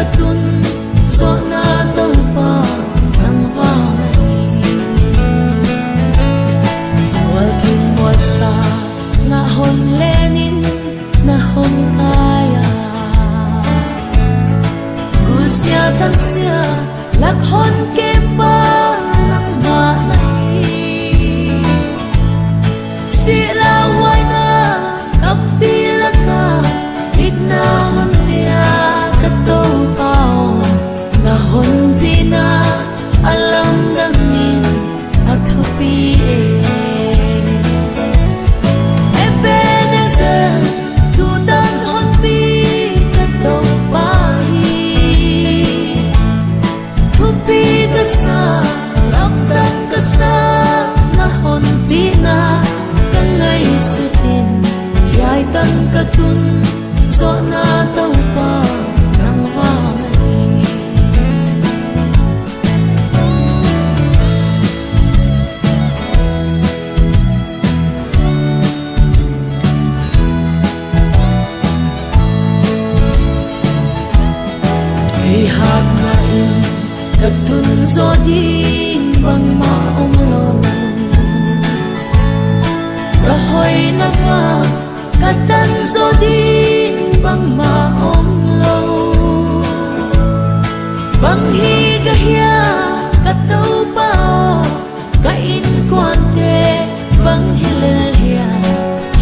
katun so na tau pa ang vangay walking wasa nahon Lenin nahon kaya gulsya tansya lakhon ke pa ng manay sila way na kapila ka ignahon niya kataw-taw nahon pina alam dangin at hapiin Ebenezer tutang hon pi kataw pahi hupi kasa lamdang kasa nahon pina kangay sutin yay tan katun so na tau pa ng vangay ihag na in katun so din bang maumlong kahoy na ka katan so din bang maumlaw bang higahya kataw pa kain kuante bang hilalhya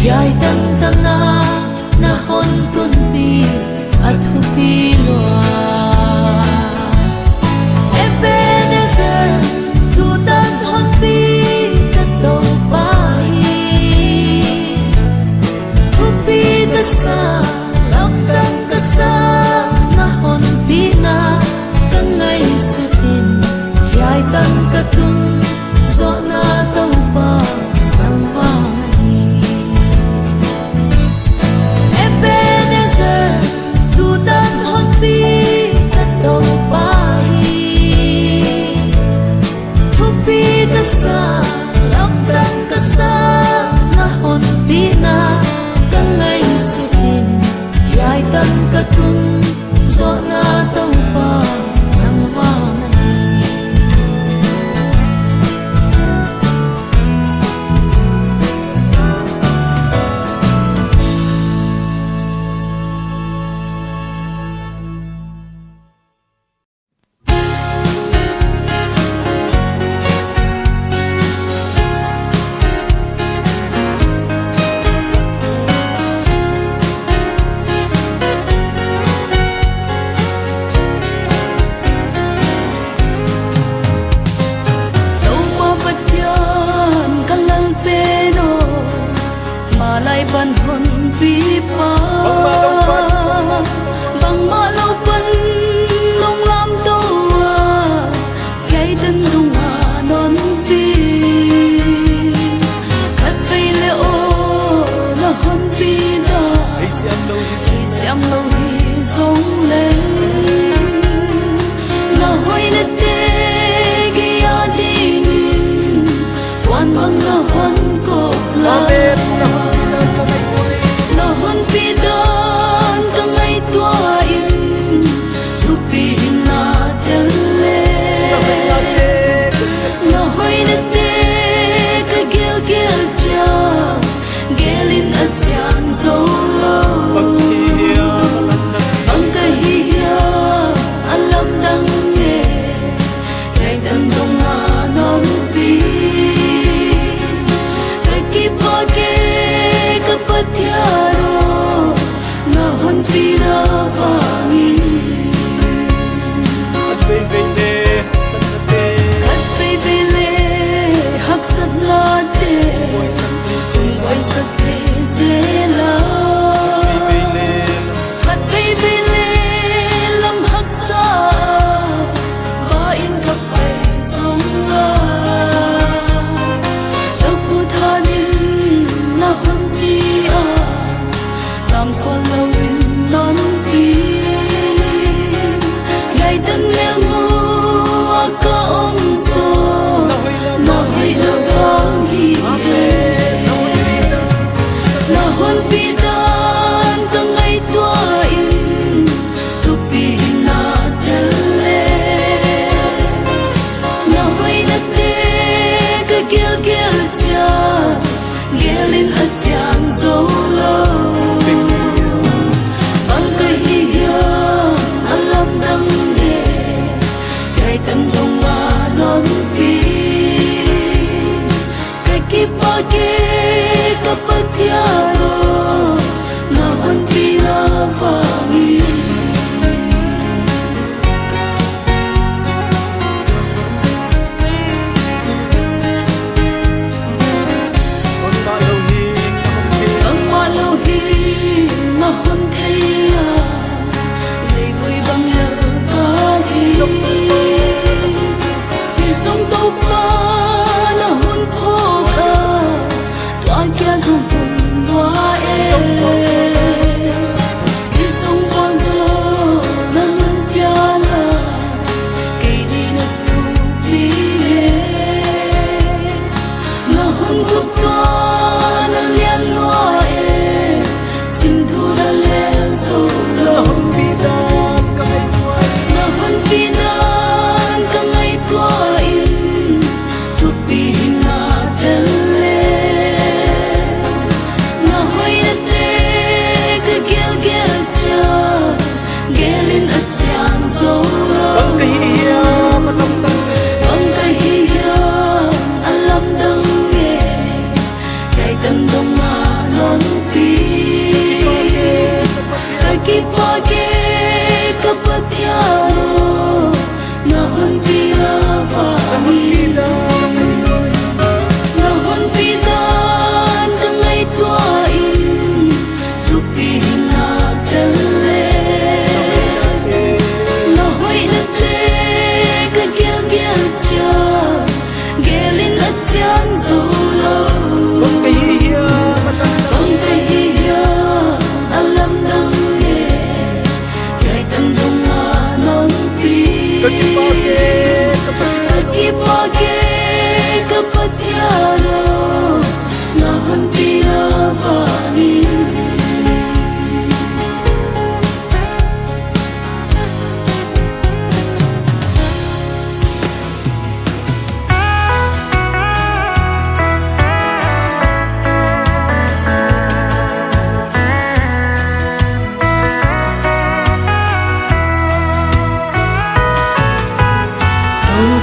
yay tantana nahon tunbi at hupilwa Ebenezer tutang hon pi kataw pahi hupi kasa lamdang kasa nahon pina kangay sutin yay tan katun so na tau pa ang vangay Ebenezer tutang hon pi kataw pahi hupi kasa lamdang kasa nahon pina kangay sutin yay tan katun so na tau pa ang vangay banhon pipa bang malaupan nung lam toa kay tandunga non pi kat bay leo nahon pida siam lo hi song len nahoy na te gaya din wan bang nahon ko la nahon pidan kangay tuain tupihin natin le nahoy na te kagil-gil siya gelin at siyan solo ang kahiya alam dang e kay tandong anon pi kagipake kapatiaro nahon pinavangin at baybele haksat late buhay sa zela at baybele lamhak sa bain kapay songa tagkutanin nahon pia tam salawin non pi gay tan mel mo akaongso nahoy na bang hiye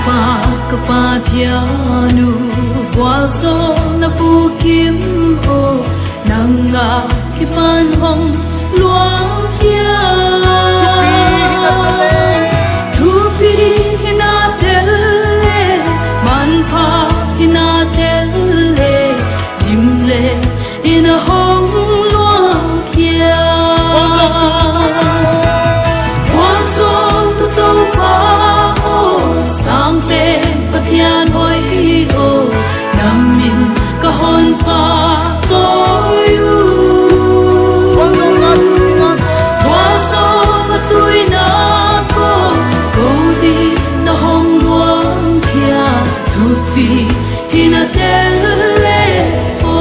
pa thianu voazo na pu kim o nanga kipan hong luang hia thu pi hina telle man pha hina telle imle in a hong luang hia voazo tu to pa o sang pe pathian hoi o namin kahon pa toyu voazo na tui na ko godi na hong luang kia thupi hina telle o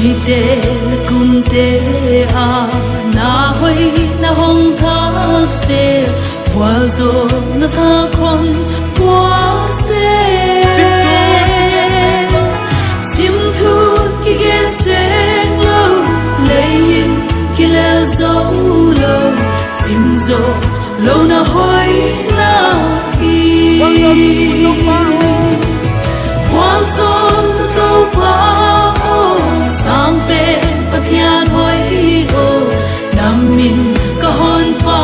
ite kumte a na hoi na hong thak se voazo na tha khon kwa se sim thu ki ge se lo lein ki la zo lo sim zo lo na hoi na hi voazo na to pa o sang pe pathian hoi o namin kahon pa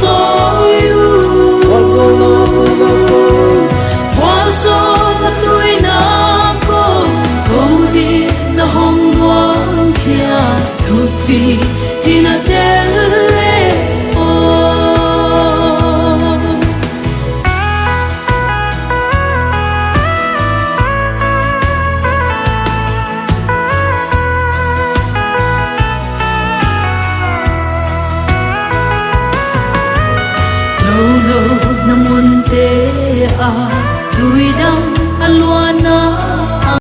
toyu voazo na tui na ko godi na hong luang kia thupi hina telle o lo lo na mun te a tui dam a lua